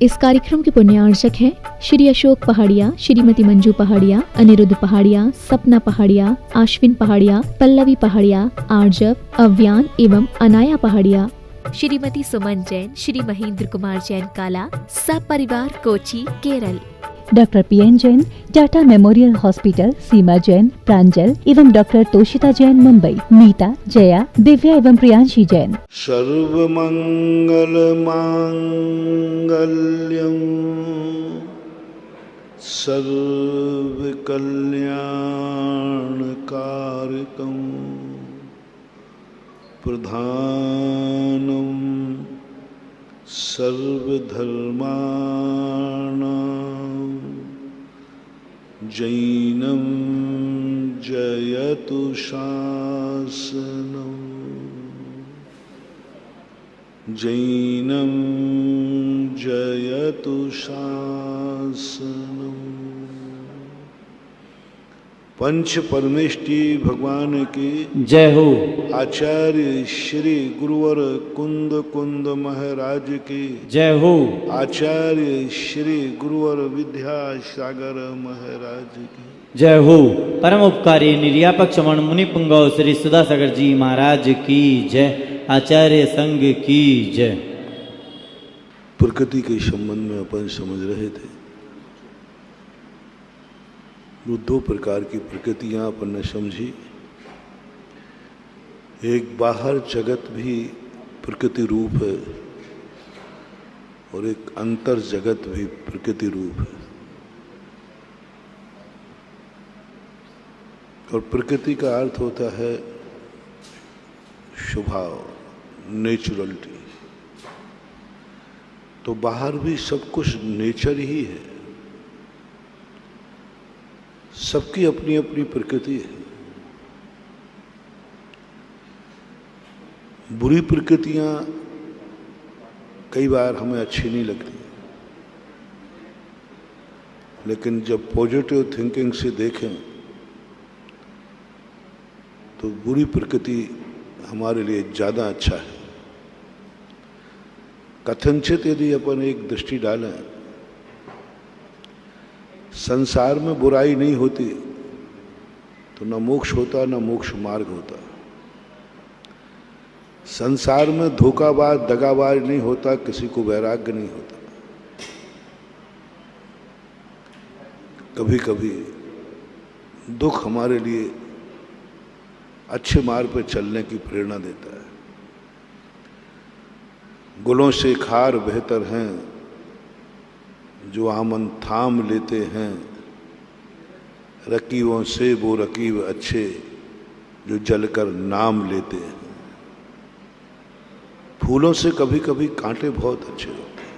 इस कार्यक्रम के पुण्यार्चक हैं श्री अशोक पहाड़िया, श्रीमती मंजू पहाड़िया, अनिरुद्ध पहाड़िया, सपना पहाड़िया, आश्विन पहाड़िया, पल्लवी पहाड़िया, आर्जव, अव्यान एवं अनाया पहाड़िया, श्रीमती सुमन जैन, श्री महेंद्र कुमार जैन काला, सब परिवार Kochi, Kerala. Doctor P N Jain, Tata memorial hospital, Seema Jain, Pranjal एवं डॉक्टर तोषिता जैन, मुंबई। नीता, जया, दिव्या एवं प्रियांशी जैन। सर्वमंगल मांगल्यं सर्वकल्याणकारकं प्रधानं सर्वधर्माणां जैनं जयतु शासनम् जैनं जयतु शासनम्। पंच परमेष्टि भगवान की जय हो। आचार्य श्री गुरुवर कुंद कुंद महाराज की जय हो। आचार्य श्री गुरुवर विद्यासागर महाराज की जय हो। परम उपकारी निर्यापक श्रवण मुनि पुंगव श्री सुधासागर जी महाराज की जय। आचार्य संघ की जय। प्रकृति के संबंध में अपन समझ रहे थे, वो दो प्रकार की प्रकृतियां अपन ने समझी। एक बाहर जगत भी प्रकृति रूप है और एक अंतर जगत भी प्रकृति रूप है। और प्रकृति का अर्थ होता है स्वभाव, नेचुरलिटी। तो बाहर भी सब कुछ नेचर ही है, सबकी अपनी अपनी प्रकृति है। बुरी प्रकृतियां कई बार हमें अच्छी नहीं लगती, लेकिन जब पॉजिटिव थिंकिंग से देखें तो बुरी प्रकृति हमारे लिए ज़्यादा अच्छा है। कथनचित यदि अपन एक दृष्टि डालें, संसार में बुराई नहीं होती तो न मोक्ष होता न मोक्ष मार्ग होता। संसार में धोखाबाज दगाबाज नहीं होता, किसी को वैराग्य नहीं होता। कभी कभी दुख हमारे लिए अच्छे मार्ग पर चलने की प्रेरणा देता है। गुलों से खार बेहतर हैं जो आमन थाम लेते हैं, रकीबों से वो रकीब अच्छे जो जलकर नाम लेते हैं। फूलों से कभी कभी कांटे बहुत अच्छे होते हैं।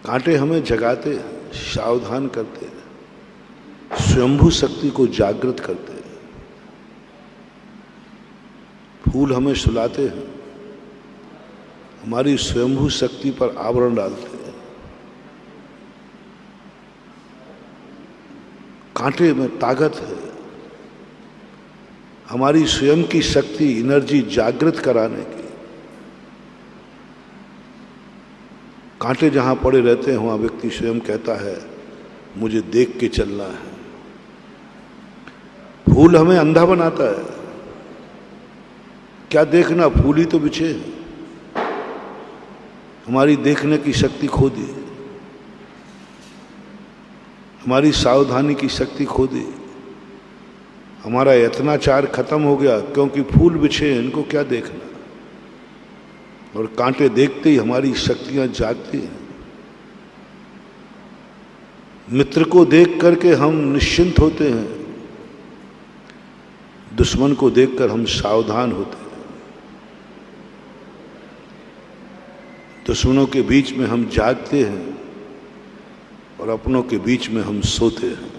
कांटे हमें जगाते हैं, सावधान करते हैं, स्वयंभू शक्ति को जागृत करते हैं। फूल हमें सुलाते हैं, हमारी स्वयंभू शक्ति पर आवरण डालते हैं। कांटे में ताकत है, हमारी स्वयं की शक्ति, एनर्जी जागृत कराने की। कांटे जहां पड़े रहते हैं वहां व्यक्ति स्वयं कहता है मुझे देख के चलना है। फूल हमें अंधा बनाता है, क्या देखना, फूल ही तो बिछे हैं। हमारी देखने की शक्ति खो दी, हमारी सावधानी की शक्ति खो दी, हमारा यत्नाचार खत्म हो गया, क्योंकि फूल बिछे हैं, इनको क्या देखना। और कांटे देखते ही हमारी शक्तियां जागती हैं। मित्र को देख करके हम निश्चिंत होते हैं, दुश्मन को देखकर हम सावधान होते हैं। दुश्मनों के बीच में हम जागते हैं और अपनों के बीच में हम सोते हैं।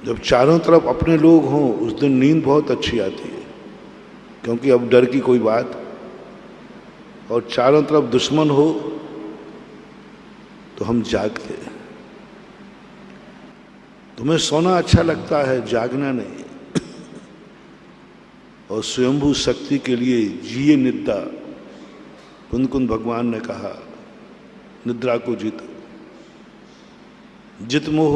जब चारों तरफ अपने लोग हों उस दिन नींद बहुत अच्छी आती है, क्योंकि अब डर की कोई बात। और चारों तरफ दुश्मन हो तो हम जागते हैं। तुम्हें सोना अच्छा लगता है, जागना नहीं। और स्वयंभू शक्ति के लिए जिए निद्रा, कुंद भगवान ने कहा, निद्रा को जीतो, जित मोह,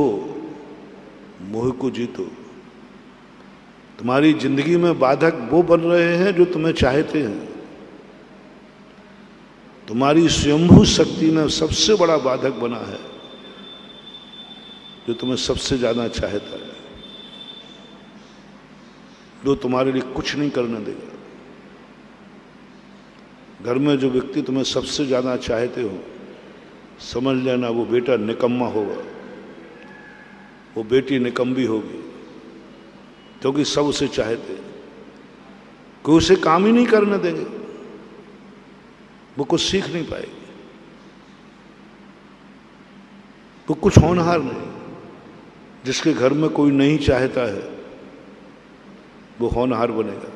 मोह को जीतो। तुम्हारी जिंदगी में बाधक वो बन रहे हैं जो तुम्हें चाहते हैं। तुम्हारी स्वयंभू शक्ति में सबसे बड़ा बाधक बना है जो तुम्हें सबसे ज्यादा चाहता है, जो तुम्हारे लिए कुछ नहीं करने देगा। घर में जो व्यक्ति तुम्हें सबसे ज्यादा चाहते हो, समझ लेना वो बेटा निकम्मा होगा, वो बेटी निकम्बी होगी, क्योंकि सब उसे चाहते हैं। कोई उसे काम ही नहीं करने देंगे, वो कुछ सीख नहीं पाएगी, वो कुछ होनहार नहीं। जिसके घर में कोई नहीं चाहता है वो होनहार बनेगा,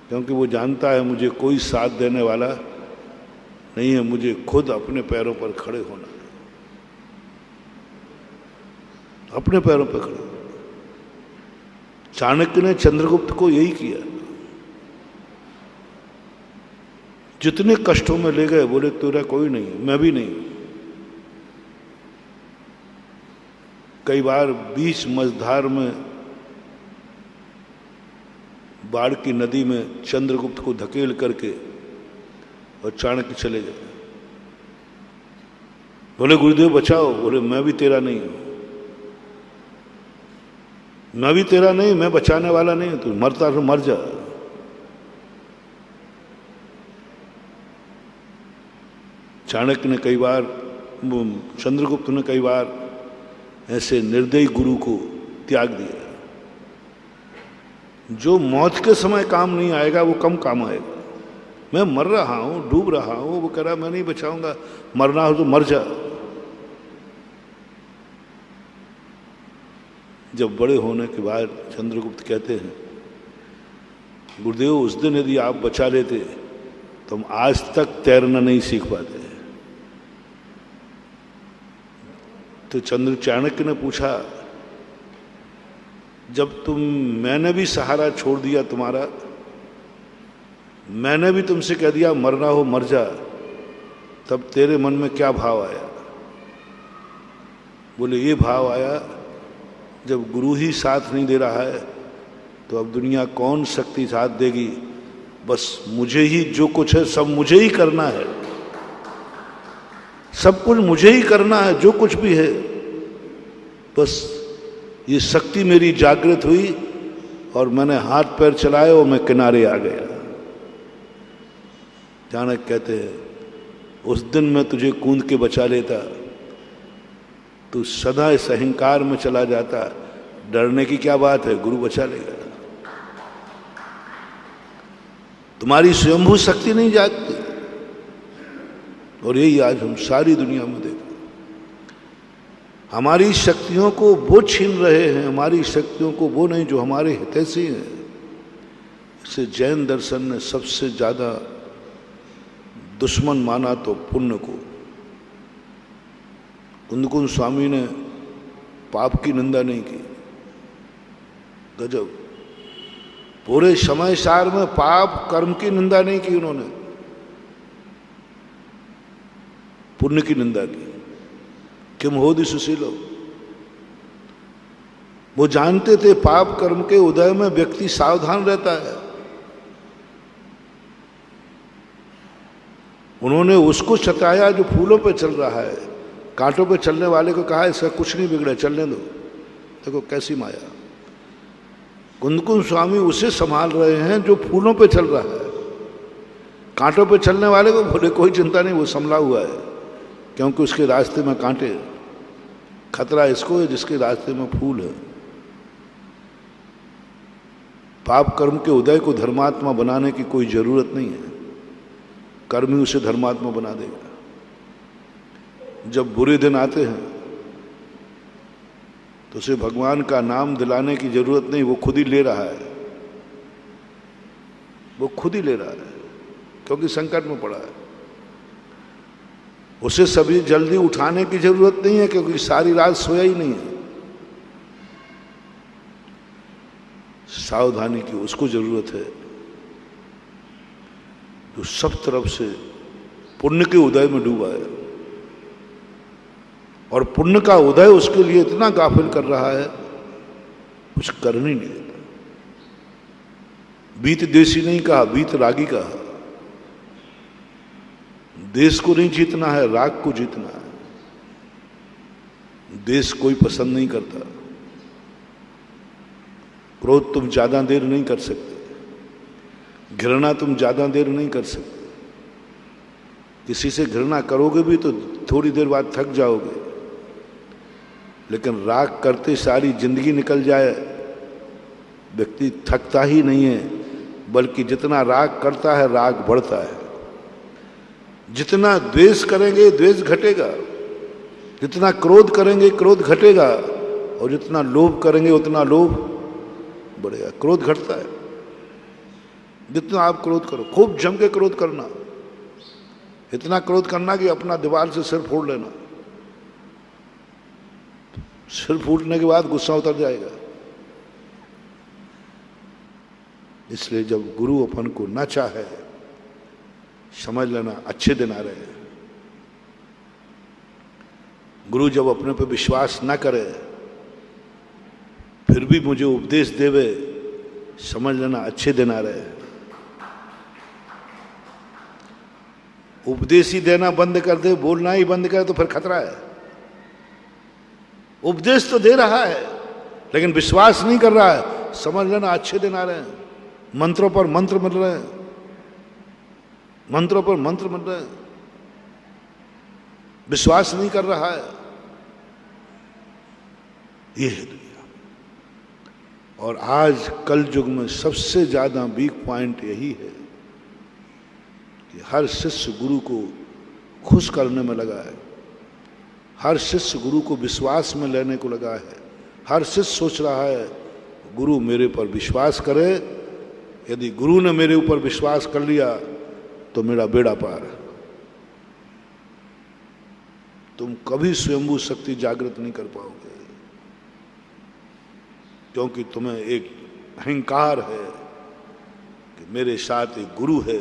क्योंकि वो जानता है मुझे कोई साथ देने वाला नहीं है, मुझे खुद अपने पैरों पर खड़े होना है, अपने पैरों पर खड़े। चाणक्य ने चंद्रगुप्त को यही किया, जितने कष्टों में ले गए, बोले तेरा कोई नहीं, मैं भी नहीं। कई बार बीच मझधार में बाढ़ की नदी में चंद्रगुप्त को धकेल करके और चाणक्य चले गए। बोले गुरुदेव बचाओ, बोले मैं भी तेरा नहीं हूं, मैं भी तेरा नहीं, मैं बचाने वाला नहीं हूं, तू मरता तो मर जा। चाणक्य ने कई बार, चंद्रगुप्त ने कई बार ऐसे निर्दयी गुरु को त्याग दिया। जो मौत के समय काम नहीं आएगा वो कम काम आएगा। मैं मर रहा हूं, डूब रहा हूं, वो कह रहा मैं नहीं बचाऊंगा, मरना हो तो मर जा। जब बड़े होने के बाद चंद्रगुप्त कहते हैं, गुरुदेव उस दिन यदि आप बचा लेते तो हम आज तक तैरना नहीं सीख पाते। तो चाणक्य ने पूछा, जब मैंने भी सहारा छोड़ दिया तुम्हारा, मैंने भी तुमसे कह दिया मरना हो मर जा, तब तेरे मन में क्या भाव आया? बोले ये भाव आया, जब गुरु ही साथ नहीं दे रहा है तो अब दुनिया कौन शक्ति साथ देगी, बस मुझे ही जो कुछ है सब मुझे ही करना है, सब कुछ मुझे ही करना है, जो कुछ भी है। बस ये शक्ति मेरी जागृत हुई और मैंने हाथ पैर चलाए और मैं किनारे आ गया। चाणक्य कहते हैं, उस दिन मैं तुझे कूद के बचा लेता, तू सदा इस अहंकार में चला जाता। डरने की क्या बात है, गुरु बचा लेगा। तुम्हारी स्वयंभू शक्ति नहीं जागती, और यही आज हम सारी दुनिया में देखते। हमारी शक्तियों को वो छीन रहे हैं, हमारी शक्तियों को वो नहीं जो हमारे हितैषी हैं। इसे जैन दर्शन ने सबसे ज्यादा दुश्मन माना तो पुण्य को। कुंद स्वामी ने पाप की निंदा नहीं की, गजब। पूरे समय सार में पाप कर्म की निंदा नहीं की उन्होंने, पुण्य की निंदा की। किम होदि सुशीलो, वो जानते थे पाप कर्म के उदय में व्यक्ति सावधान रहता है। उन्होंने उसको सताया जो फूलों पे चल रहा है। कांटों पे चलने वाले को कहा इसका कुछ नहीं बिगड़ा, चलने दो। देखो कैसी माया। कुंद स्वामी उसे संभाल रहे हैं जो फूलों पे चल रहा है। कांटों पे चलने वाले को बोले कोई चिंता नहीं, वो संभला हुआ है, क्योंकि उसके रास्ते में कांटे। खतरा इसको है जिसके रास्ते में फूल है। पाप कर्म के उदय को धर्मात्मा बनाने की कोई जरूरत नहीं है, कर्म ही उसे धर्मात्मा बना देगा। जब बुरे दिन आते हैं तो उसे भगवान का नाम दिलाने की जरूरत नहीं, वो खुद ही ले रहा है, वो खुद ही ले रहा है, क्योंकि संकट में पड़ा है। उसे सभी जल्दी उठाने की जरूरत नहीं है, क्योंकि सारी रात सोया ही नहीं है। सावधानी की उसको जरूरत है। जो सब तरफ से पुण्य के उदय में डूबा है, और पुण्य का उदय उसके लिए इतना गाफिल कर रहा है, कुछ करने नहीं देता। बीत देशी नहीं कहा, बीत रागी कहा। देश को नहीं जीतना है, राग को जीतना है। देश कोई पसंद नहीं करता। क्रोध तुम ज्यादा देर नहीं कर सकते, घृणा तुम ज्यादा देर नहीं कर सकते। किसी से घृणा करोगे भी तो थोड़ी देर बाद थक जाओगे, लेकिन राग करते सारी जिंदगी निकल जाए, व्यक्ति थकता ही नहीं है, बल्कि जितना राग करता है राग बढ़ता है। जितना द्वेष करेंगे द्वेष घटेगा, जितना क्रोध करेंगे क्रोध घटेगा, और जितना लोभ करेंगे उतना लोभ बढ़ेगा। क्रोध घटता है जितना आप क्रोध करो, खूब जम के क्रोध करना, इतना क्रोध करना कि अपना दीवार से सिर फोड़ लेना। सिर फूटने के बाद गुस्सा उतर जाएगा। इसलिए जब गुरु अपन को न चाहे, समझ लेना अच्छे दिन आ रहे हैं। गुरु जब अपने पे विश्वास न करे फिर भी मुझे उपदेश देवे, समझ लेना अच्छे दिन आ रहे हैं। उपदेश ही देना बंद कर दे, बोलना ही बंद करे तो फिर खतरा है। उपदेश तो दे रहा है लेकिन विश्वास नहीं कर रहा है, समझ लेना अच्छे दिन आ रहे हैं। मंत्रों पर मंत्र मिल रहे हैं, मंत्रों पर मंत्र मिल रहे हैं, विश्वास नहीं कर रहा है। ये है दुनिया। और आज कल युग में सबसे ज्यादा वीक पॉइंट यही है कि हर शिष्य गुरु को खुश करने में लगा है, हर शिष्य गुरु को विश्वास में लेने को लगा है। हर शिष्य सोच रहा है गुरु मेरे पर विश्वास करे, यदि गुरु ने मेरे ऊपर विश्वास कर लिया तो मेरा बेड़ा पार है। तुम कभी स्वयंभू शक्ति जागृत नहीं कर पाओगे, क्योंकि तुम्हें एक अहंकार है कि मेरे साथ एक गुरु है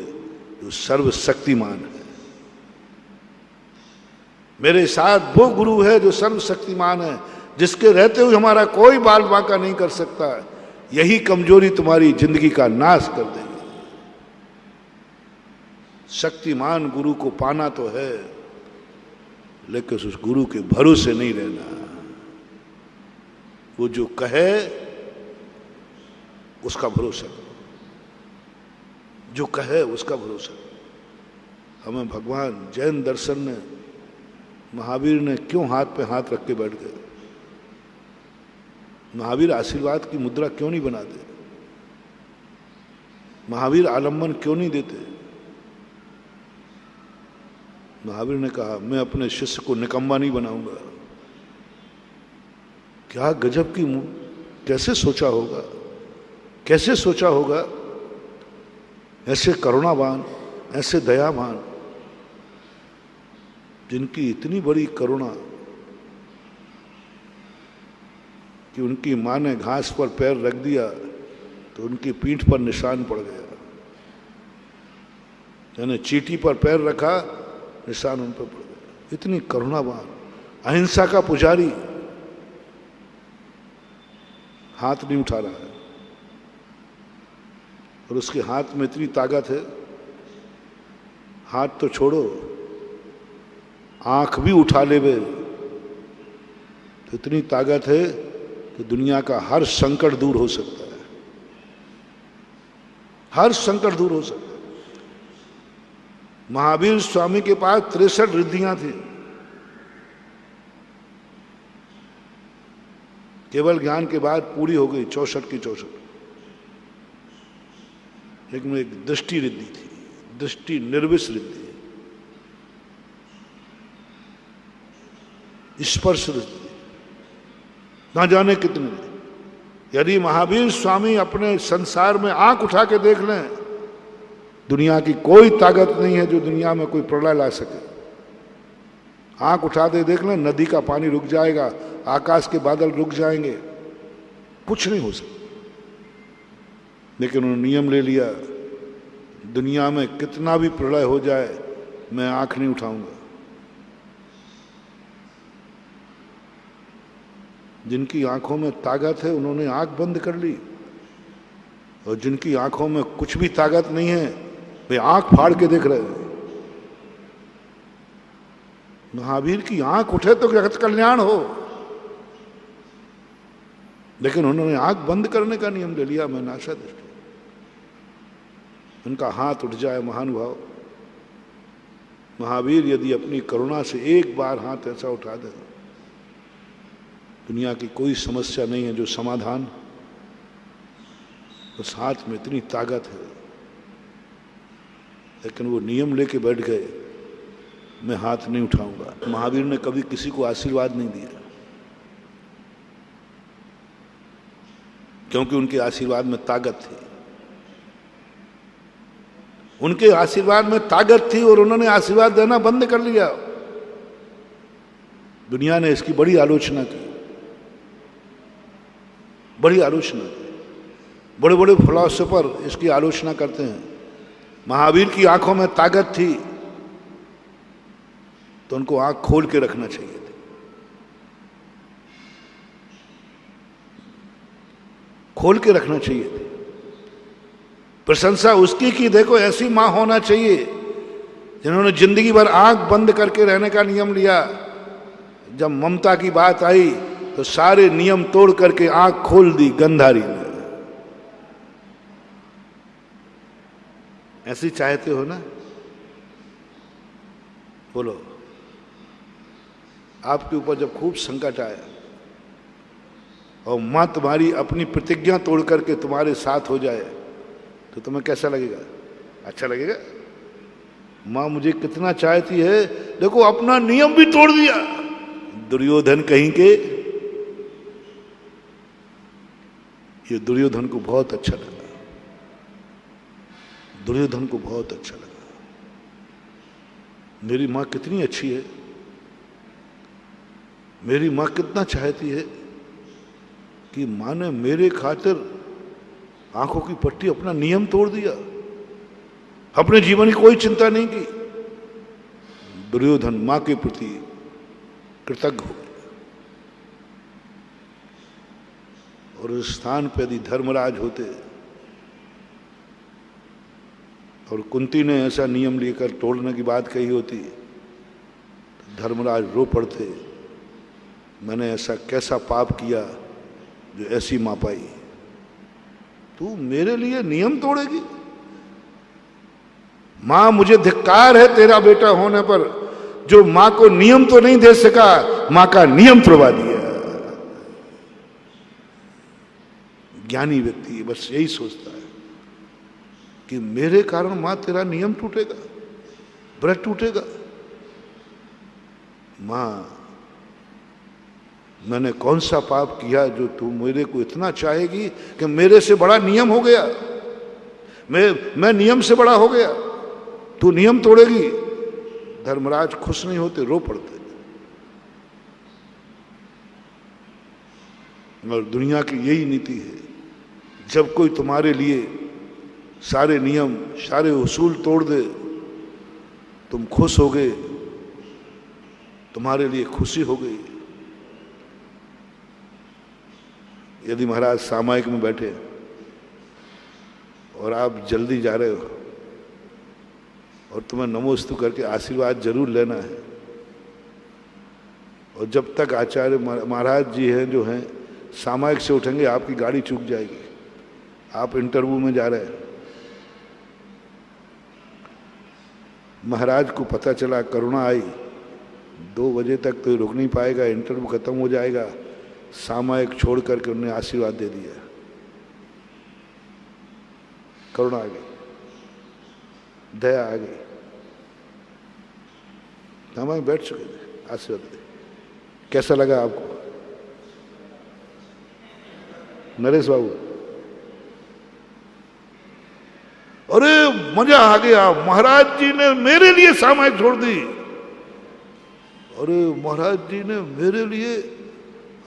जो सर्वशक्तिमान है। मेरे साथ वो गुरु है जो सर्वशक्तिमान है, जिसके रहते हुए हमारा कोई बाल बांका नहीं कर सकता। यही कमजोरी तुम्हारी जिंदगी का नाश कर देगी। शक्तिमान गुरु को पाना तो है, लेकिन उस गुरु के भरोसे नहीं रहना। वो जो कहे उसका भरोसा करो, जो कहे उसका भरोसा करो। हमें भगवान जैन दर्शन ने, महावीर ने क्यों हाथ पे हाथ रख के बैठ गए? महावीर आशीर्वाद की मुद्रा क्यों नहीं बनाते? महावीर आलम्बन क्यों नहीं देते? महावीर ने कहा मैं अपने शिष्य को निकम्मा नहीं बनाऊंगा। क्या गजब की कैसे सोचा होगा, कैसे सोचा होगा? ऐसे करुणावान, ऐसे दयावान, जिनकी इतनी बड़ी करुणा कि उनकी मां ने घास पर पैर रख दिया तो उनकी पीठ पर निशान पड़ गया। यानी चींटी पर पैर रखा, निशान उन पर पड़ गया। इतनी करुणावान, अहिंसा का पुजारी, हाथ नहीं उठा रहा है, और उसके हाथ में इतनी ताकत है, हाथ तो छोड़ो, आंख भी उठा ले वे तो इतनी ताकत है कि दुनिया का हर संकट दूर हो सकता है, हर संकट दूर हो सकता है। महावीर स्वामी के पास 63 रिद्धियां थी, केवल ज्ञान के बाद पूरी हो गई 64 की 64, लेकिन एक दृष्टि रिद्धि थी, दृष्टि निर्विष रिद्धि, स्पर्श रिद्धि, ना जाने कितने। यदि महावीर स्वामी अपने संसार में आंख उठा के देख लें, दुनिया की कोई ताकत नहीं है जो दुनिया में कोई प्रलय ला सके। आंख उठा दे देख लें, नदी का पानी रुक जाएगा, आकाश के बादल रुक जाएंगे, कुछ नहीं हो सकता। लेकिन उन्होंने नियम ले लिया, दुनिया में कितना भी प्रलय हो जाए मैं आंख नहीं उठाऊंगा। जिनकी आंखों में ताकत है उन्होंने आंख बंद कर ली, और जिनकी आंखों में कुछ भी ताकत नहीं है वे आंख फाड़ के देख रहे हैं। महावीर की आंख उठे तो जगत कल्याण हो, लेकिन उन्होंने आंख बंद करने का नियम ले लिया। मैं नाशा दृष्टि, उनका हाथ उठ जाए महानुभाव। महावीर यदि अपनी करुणा से एक बार हाथ ऐसा उठा दे, दुनिया की कोई समस्या नहीं है जो समाधान, उस हाथ में इतनी ताकत है। लेकिन वो नियम लेके बैठ गए, मैं हाथ नहीं उठाऊंगा। महावीर ने कभी किसी को आशीर्वाद नहीं दिया, क्योंकि उनके आशीर्वाद में ताकत थी। उनके आशीर्वाद में ताकत थी और उन्होंने आशीर्वाद देना बंद कर लिया। दुनिया ने इसकी बड़ी आलोचना की, बड़ी आलोचना की। बड़े बड़े फिलॉसफर इसकी आलोचना करते हैं। महावीर की आंखों में ताकत थी तो उनको आंख खोल के रखना चाहिए थी। खोल के रखना चाहिए थी। प्रशंसा उसकी की, देखो ऐसी मां होना चाहिए जिन्होंने जिंदगी भर आंख बंद करके रहने का नियम लिया। जब ममता की बात आई तो सारे नियम तोड़ करके आंख खोल दी गंधारी ने। ऐसी चाहते हो ना? बोलो। आपके ऊपर जब खूब संकट आया और मां तुम्हारी अपनी प्रतिज्ञा तोड़ करके तुम्हारे साथ हो जाए तो तुम्हें कैसा लगेगा? अच्छा लगेगा। मां मुझे कितना चाहती है, देखो अपना नियम भी तोड़ दिया। दुर्योधन कहीं के, ये दुर्योधन को बहुत अच्छा लगा। दुर्योधन को बहुत अच्छा लगा। मेरी मां कितनी अच्छी है, मेरी मां कितना चाहती है कि मां ने मेरे खातिर आंखों की पट्टी, अपना नियम तोड़ दिया, अपने जीवन की कोई चिंता नहीं की। दुर्योधन मां के प्रति कृतज्ञ हो गया। और उस स्थान पर यदि धर्मराज होते और कुंती ने ऐसा नियम लेकर तोड़ने की बात कही होती तो धर्मराज रो पड़ते, मैंने ऐसा कैसा पाप किया जो ऐसी मां पाई। तू मेरे लिए नियम तोड़ेगी? मां मुझे धिक्कार है तेरा बेटा होने पर, जो मां को नियम तो नहीं दे सका, मां का नियम तोड़वा दिया। ज्ञानी व्यक्ति बस यही सोचता है कि मेरे कारण मां तेरा नियम टूटेगा, व्रत टूटेगा। मां मैंने कौन सा पाप किया जो तू मेरे को इतना चाहेगी कि मेरे से बड़ा नियम हो गया, मैं नियम से बड़ा हो गया, तू नियम तोड़ेगी। धर्मराज खुश नहीं होते, रो पड़ते। और दुनिया की यही नीति है, जब कोई तुम्हारे लिए सारे नियम, सारे उसूल तोड़ दे, तुम खुश हो गए, तुम्हारे लिए खुशी हो गई। यदि महाराज सामायिक में बैठे और आप जल्दी जा रहे हो और तुम्हें नमोस्तु करके आशीर्वाद जरूर लेना है, और जब तक आचार्य महाराज जी हैं जो हैं सामायिक से उठेंगे आपकी गाड़ी चूक जाएगी। आप इंटरव्यू में जा रहे हैं, महाराज को पता चला, करुणा आई, 2 बजे तक तो रुक नहीं पाएगा, इंटरव्यू खत्म हो जाएगा। सामायिक छोड़ करके उन्हें आशीर्वाद दे दिया। करुणा आ गई, दया आ गई, सामायिक बैठ चुके थे, आशीर्वाद दे। कैसा लगा आपको नरेश बाबू? अरे मजा आ गया, महाराज जी ने मेरे लिए सामायिक छोड़ दी। अरे महाराज जी ने मेरे लिए,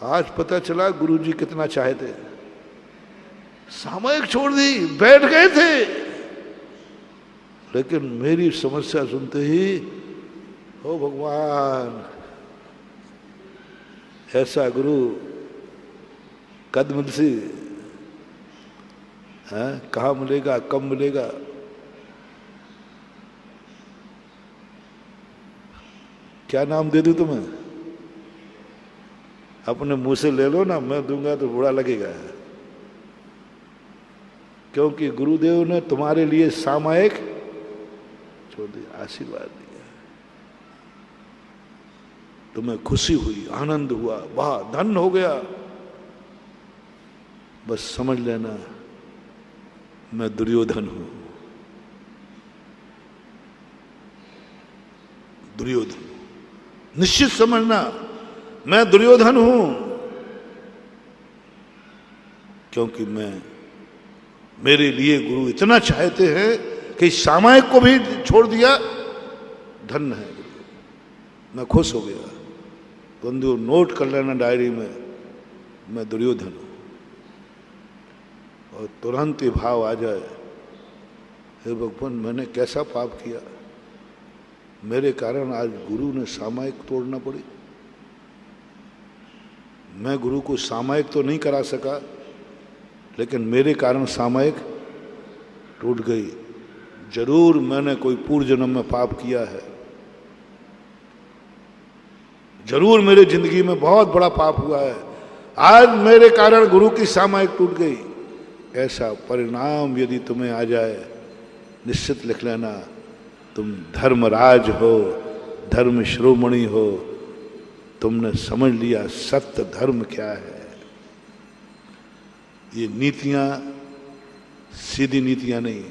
आज पता चला गुरुजी कितना चाहते, सामायिक छोड़ दी, बैठ गए थे। लेकिन मेरी समस्या सुनते ही, ओ भगवान, ऐसा गुरु कद सी है, कहाँ मिलेगा, कब मिलेगा? क्या नाम दे दूं तुम्हें? अपने मुंह से ले लो ना, मैं दूंगा तो बुरा लगेगा, क्योंकि गुरुदेव ने तुम्हारे लिए सामायिक छोड़ दिया, आशीर्वाद दिया। तुम्हें खुशी हुई, आनंद हुआ, वाह धन हो गया, बस समझ लेना मैं दुर्योधन हूं। दुर्योधन, निश्चित समझना मैं दुर्योधन हूं, क्योंकि मेरे लिए गुरु इतना चाहते हैं कि सामायिक को भी छोड़ दिया। धन्य है गुरु, मैं खुश हो गया। बंधु नोट कर लेना डायरी में, मैं दुर्योधन हूं, और तुरंत ही भाव आ जाए, हे भगवान मैंने कैसा पाप किया, मेरे कारण आज गुरु ने सामायिक तोड़ना पड़ी। मैं गुरु को सामायिक तो नहीं करा सका, लेकिन मेरे कारण सामायिक टूट गई। जरूर मैंने कोई पूर्व जन्म में पाप किया है, जरूर मेरे जिंदगी में बहुत बड़ा पाप हुआ है, आज मेरे कारण गुरु की सामायिक टूट गई। ऐसा परिणाम यदि तुम्हें आ जाए, निश्चित लिख लेना तुम धर्मराज हो, धर्म शिरोमणि हो, तुमने समझ लिया सत्य धर्म क्या है। ये नीतियां सीधी नीतियां नहीं,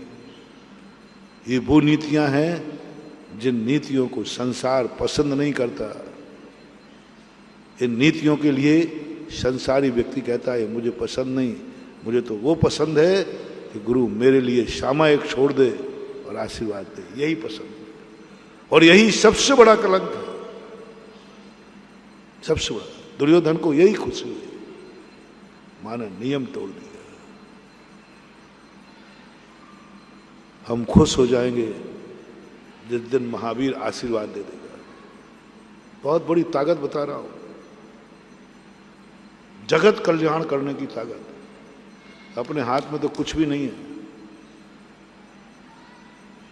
ये वो नीतियां हैं जिन नीतियों को संसार पसंद नहीं करता। इन नीतियों के लिए संसारी व्यक्ति कहता है मुझे पसंद नहीं, मुझे तो वो पसंद है कि गुरु मेरे लिए सामायिक छोड़ दे और आशीर्वाद दे, यही पसंद है। और यही सबसे बड़ा कलंक है, सबसे बड़ा। दुर्योधन को यही खुशी हुई, माने नियम तोड़ दिया। हम खुश हो जाएंगे जिस दिन महावीर आशीर्वाद दे देगा। बहुत बड़ी ताकत बता रहा हूं, जगत कल्याण करने की ताकत। अपने हाथ में तो कुछ भी नहीं है,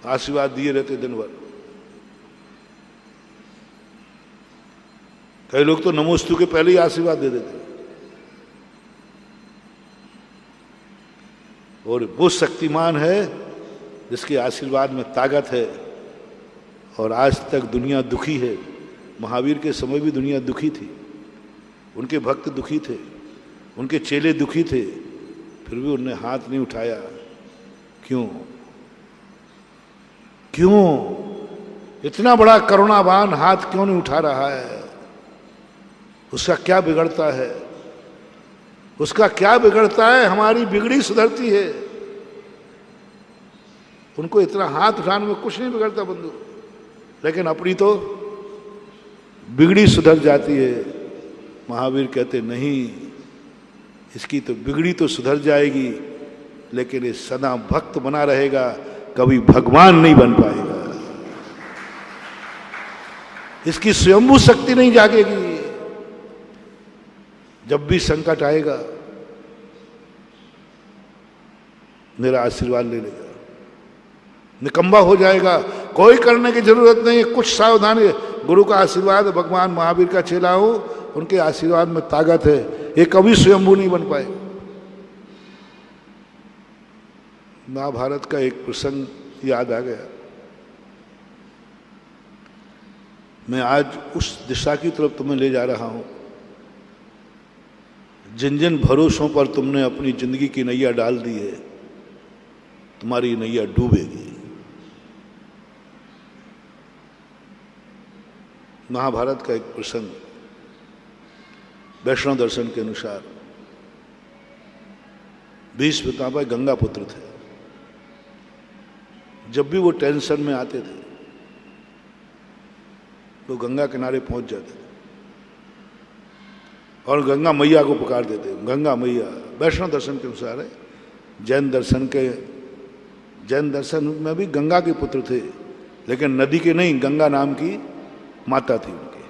आशीर्वाद दिए रहते दिन भर। कई लोग तो नमोस्तु के पहले ही आशीर्वाद दे देते। और वो शक्तिमान है जिसके आशीर्वाद में ताकत है। और आज तक दुनिया दुखी है। महावीर के समय भी दुनिया दुखी थी, उनके भक्त दुखी थे, उनके चेले दुखी थे, फिर भी उन्होंने हाथ नहीं उठाया। क्यों? क्यों? इतना बड़ा करुणावान हाथ क्यों नहीं उठा रहा है? उसका क्या बिगड़ता है? उसका क्या बिगड़ता है? हमारी बिगड़ी सुधरती है। उनको इतना हाथ उठाने में कुछ नहीं बिगड़ता बंधु, लेकिन अपनी तो बिगड़ी सुधर जाती है। महावीर कहते नहीं, इसकी तो बिगड़ी तो सुधर जाएगी, लेकिन ये सदा भक्त बना रहेगा, कभी भगवान नहीं बन पाएगा। इसकी स्वयंभू शक्ति नहीं जागेगी। जब भी संकट आएगा मेरा आशीर्वाद ले लेगा, निकम्बा हो जाएगा, कोई करने की जरूरत नहीं है। कुछ सावधानी, गुरु का आशीर्वाद, भगवान महावीर का चेला हूं, उनके आशीर्वाद में ताकत है, ये कभी स्वयंभू नहीं बन पाए। महाभारत का एक प्रसंग याद आ गया। मैं आज उस दिशा की तरफ तुम्हें ले जा रहा हूं जिन जिन भरोसों पर तुमने अपनी जिंदगी की नैया डाल दी है, तुम्हारी नैया डूबेगी। महाभारत का एक प्रसंग, वैष्णव दर्शन के अनुसार भीष्म पितामह गंगा पुत्र थे। जब भी वो टेंशन में आते थे तो गंगा किनारे पहुंच जाते थे और गंगा मैया को पुकार देते। गंगा मैया वैष्णव दर्शन के अनुसार है, जैन दर्शन के जैन दर्शन में भी गंगा के पुत्र थे, लेकिन नदी के नहीं, गंगा नाम की माता थी उनके,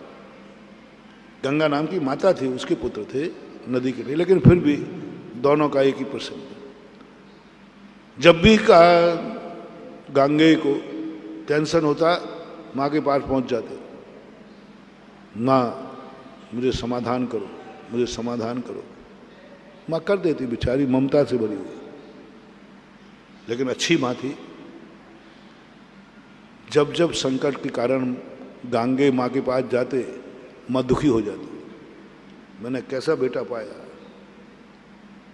गंगा नाम की माता थी, उसके पुत्र थे, नदी के नहीं। लेकिन फिर भी दोनों का एक ही प्रसंग। जब भी गांगे को टेंशन होता, माँ के पास पहुंच जाते, माँ मुझे समाधान करो, मुझे समाधान करो। माँ कर देती, बेचारी ममता से भरी हुई, लेकिन अच्छी माँ थी। जब जब संकट के कारण गांगे माँ के पास जाते, माँ दुखी हो जाती, मैंने कैसा बेटा पाया,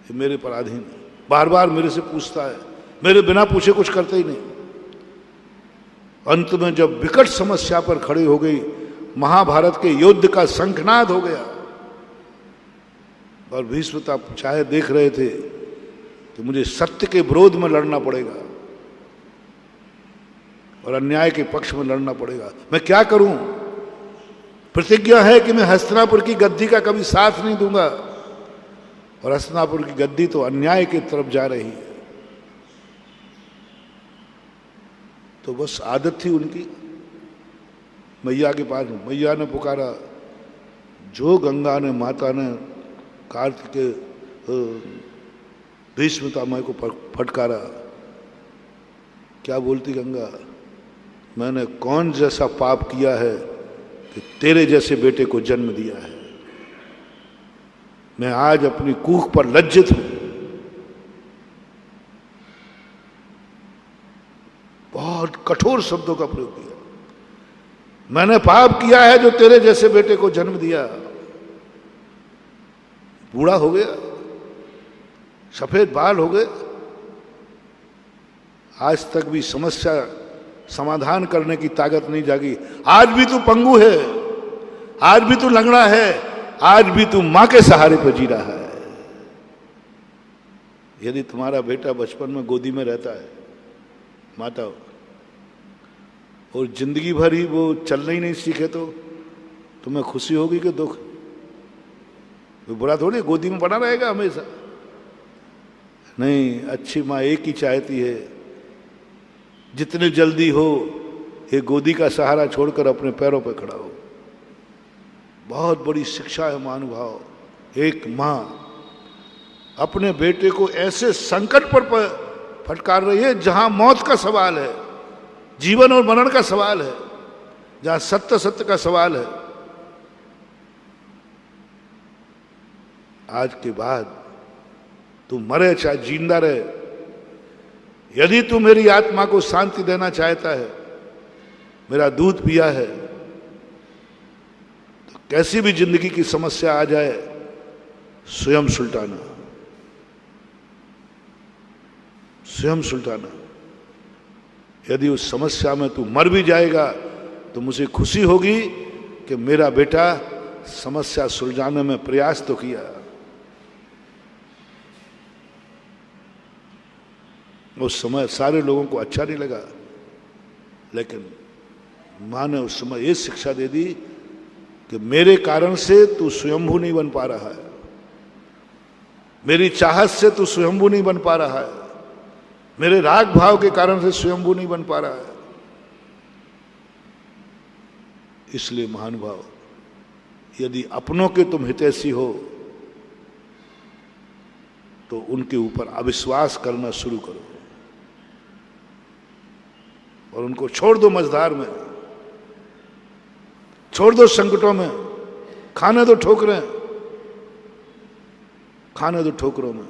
ये मेरे पराधीन है, बार बार मेरे से पूछता है, मेरे बिना पूछे कुछ करते ही नहीं। अंत में जब विकट समस्या पर खड़े हो गई, महाभारत के युद्ध का शंखनाद हो गया और भीष्मता चाहे देख रहे थे कि मुझे सत्य के विरोध में लड़ना पड़ेगा और अन्याय के पक्ष में लड़ना पड़ेगा, मैं क्या करूं? प्रतिज्ञा है कि मैं हस्तिनापुर की गद्दी का कभी साथ नहीं दूंगा, और हस्तिनापुर की गद्दी तो अन्याय की तरफ जा रही है। तो बस आदत थी उनकी, मैया के पास, मैया ने पुकारा, जो गंगा ने, माता ने कार्तिक के भीष्मतामह को फटकारा, क्या बोलती गंगा, मैंने कौन जैसा पाप किया है कि तेरे जैसे बेटे को जन्म दिया है। मैं आज अपनी कूख पर लज्जित हूं। बहुत कठोर शब्दों का प्रयोग किया, मैंने पाप किया है जो तेरे जैसे बेटे को जन्म दिया। बूढ़ा हो गया, सफेद बाल हो गए, आज तक भी समस्या समाधान करने की ताकत नहीं जागी। आज भी तू पंगु है, आज भी तू लंगड़ा है, आज भी तू मां के सहारे पर जी रहा है। यदि तुम्हारा बेटा बचपन में गोदी में रहता है माता, और जिंदगी भर ही वो चलना ही नहीं सीखे, तो तुम्हें खुशी होगी कि दुख? वो बुरा थोड़ी गोदी में पड़ा रहेगा हमेशा। नहीं, अच्छी माँ एक ही चाहती है, जितनी जल्दी हो ये गोदी का सहारा छोड़कर अपने पैरों पर खड़ा हो। बहुत बड़ी शिक्षा है महानुभाव। एक माँ अपने बेटे को ऐसे संकट पर फटकार रही है जहां मौत का सवाल है, जीवन और मरण का सवाल है, जहां सत्य सत्य का सवाल है। आज के बाद तू मरे चाहे जिंदा रहे, यदि तू मेरी आत्मा को शांति देना चाहता है, मेरा दूध पिया है, तो कैसी भी जिंदगी की समस्या आ जाए, स्वयं सुलटाना, स्वयं सुलटाना। यदि उस समस्या में तू मर भी जाएगा तो मुझे खुशी होगी कि मेरा बेटा समस्या सुलझाने में प्रयास तो किया। उस समय सारे लोगों को अच्छा नहीं लगा, लेकिन मां ने उस समय ये शिक्षा दे दी कि मेरे कारण से तू स्वयंभू नहीं बन पा रहा है, मेरी चाहत से तू स्वयंभू नहीं बन पा रहा है, मेरे राग भाव के कारण से स्वयंभू नहीं बन पा रहा है। इसलिए महानुभाव, यदि अपनों के तुम हितैषी हो तो उनके ऊपर अविश्वास करना शुरू करो और उनको छोड़ दो मझधार में, छोड़ दो संकटों में, खाने दो ठोकरें, खाने दो ठोकरों में।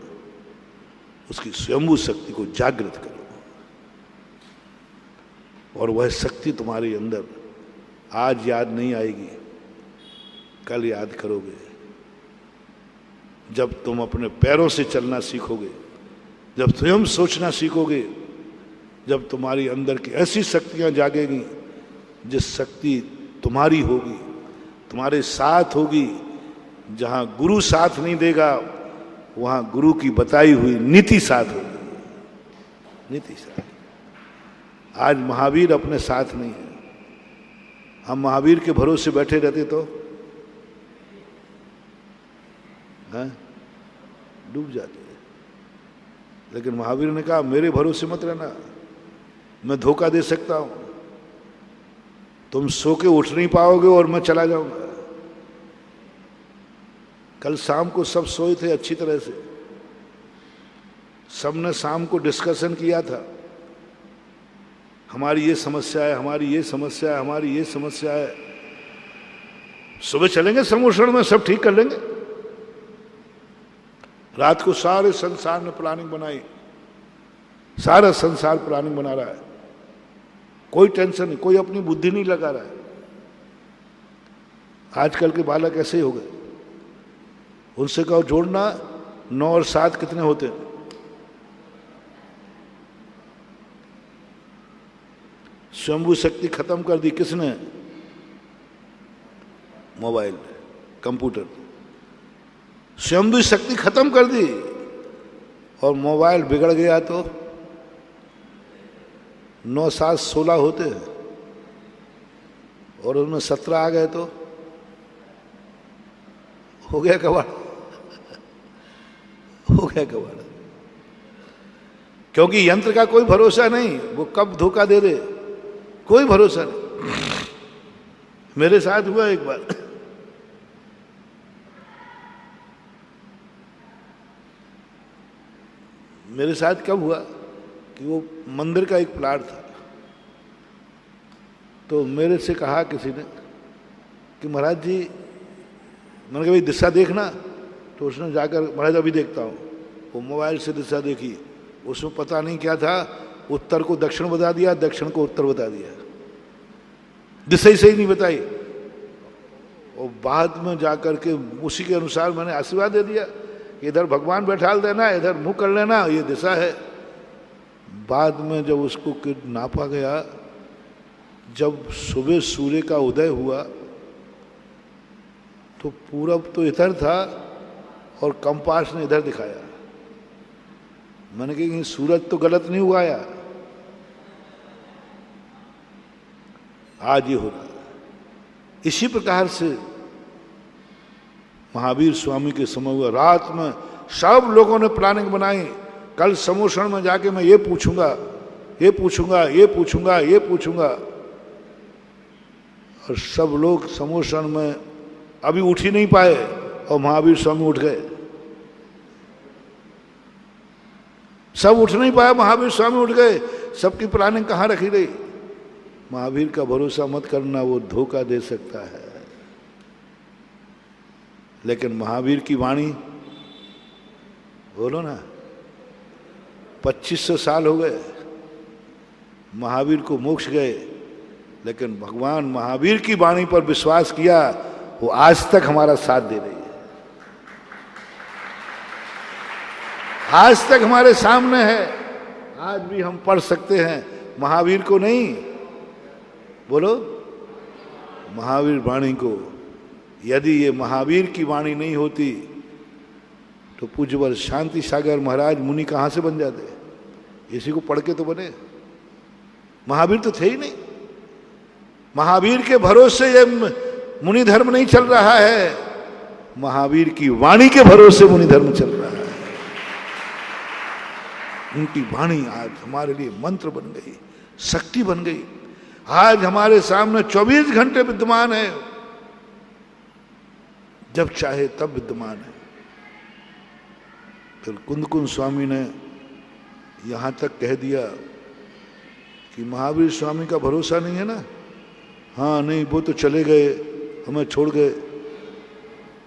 उसकी स्वयंभू शक्ति को जागृत करो और वह शक्ति तुम्हारे अंदर आज याद नहीं आएगी, कल याद करोगे। जब तुम अपने पैरों से चलना सीखोगे, जब स्वयं सोचना सीखोगे, जब तुम्हारी अंदर की ऐसी शक्तियां जागेगी जिस शक्ति तुम्हारी होगी, तुम्हारे साथ होगी। जहां गुरु साथ नहीं देगा वहां गुरु की बताई हुई नीति साथ होगी, नीति साथ। आज महावीर अपने साथ नहीं है। हम महावीर के भरोसे बैठे रहते तो डूब जाते। लेकिन महावीर ने कहा मेरे भरोसे मत रहना, मैं धोखा दे सकता हूं? तुम सो के उठ नहीं पाओगे और मैं चला जाऊंगा। कल शाम को सब सोए थे अच्छी तरह से, सबने शाम को डिस्कशन किया था, हमारी ये समस्या है, हमारी ये समस्या है, हमारी ये समस्या है। सुबह चलेंगे समोषण में, सब ठीक कर लेंगे। रात को सारे संसार ने प्लानिंग बनाई, सारा संसार प्लानिंग बना रहा है, कोई टेंशन नहीं, कोई अपनी बुद्धि नहीं लगा रहा है। आजकल के बालक ऐसे ही हो गए। उनसे कहो जोड़ना 9 और 7 कितने होते हैं? स्वयंभू शक्ति खत्म कर दी किसने? Mobile, computer. स्वयंभू शक्ति खत्म कर दी और मोबाइल बिगड़ गया तो 9, 7, 16 होते हैं और उसमें 17 आ गए तो हो गया कबाड़, हो गया कबाड़। क्योंकि यंत्र का कोई भरोसा नहीं, वो कब धोखा दे दे कोई भरोसा नहीं। मेरे साथ हुआ एक बार, मेरे साथ कब हुआ कि वो मंदिर का एक प्लाट था, तो मेरे से कहा किसी ने कि महाराज जी, मैंने कहा भाई दिशा देखना, तो उसने जाकर महाराज अभी देखता हूँ, वो मोबाइल से दिशा देखी, उसमें पता नहीं क्या था, उत्तर को दक्षिण बता दिया, दक्षिण को उत्तर बता दिया, दिशा ही सही नहीं बताई। और बाद में जाकर के उसी के अनुसार मैंने आशीर्वाद दे दिया, इधर भगवान बैठाल देना, इधर मुंह कर लेना, ये दिशा है। बाद में जब उसको नापा गया, जब सुबह सूर्य का उदय हुआ तो पूरब तो इधर था और कंपास ने इधर दिखाया। मैंने कहा सूरज तो गलत नहीं उगाया, आज ये हो रहा है। इसी प्रकार से महावीर स्वामी के समय हुआ, रात में सब लोगों ने प्लानिंग बनाई, कल समोषण में जाके मैं ये पूछूंगा, ये पूछूंगा, ये पूछूंगा, ये पूछूंगा। और सब लोग समोषण में अभी उठ ही नहीं पाए और महावीर स्वामी उठ गए। सब उठ नहीं पाए, महावीर स्वामी उठ गए। सबकी प्लानिंग कहाँ रखी गई? महावीर का भरोसा मत करना, वो धोखा दे सकता है। लेकिन महावीर की वाणी, बोलो ना, 2500 साल हो गए, महावीर को मोक्ष गए, लेकिन भगवान महावीर की वाणी पर विश्वास किया, वो आज तक हमारा साथ दे रही है, आज तक हमारे सामने है। आज भी हम पढ़ सकते हैं, महावीर को नहीं, बोलो महावीर वाणी को। यदि ये महावीर की वाणी नहीं होती तो पूज्यवर शांति सागर महाराज मुनि कहाँ से बन जाते? इसी को पढ़ के तो बने। महावीर तो थे ही नहीं। महावीर के भरोसे ये मुनि धर्म नहीं चल रहा है, महावीर की वाणी के भरोसे मुनि धर्म चल रहा है। उनकी वाणी आज हमारे लिए मंत्र बन गई, शक्ति बन गई। आज हमारे सामने 24 घंटे विद्यमान है, जब चाहे तब विद्यमान है। फिर कुंदकुंज स्वामी ने यहां तक कह दिया कि महावीर स्वामी का भरोसा नहीं है ना। हाँ नहीं, वो तो चले गए, हमें छोड़ गए।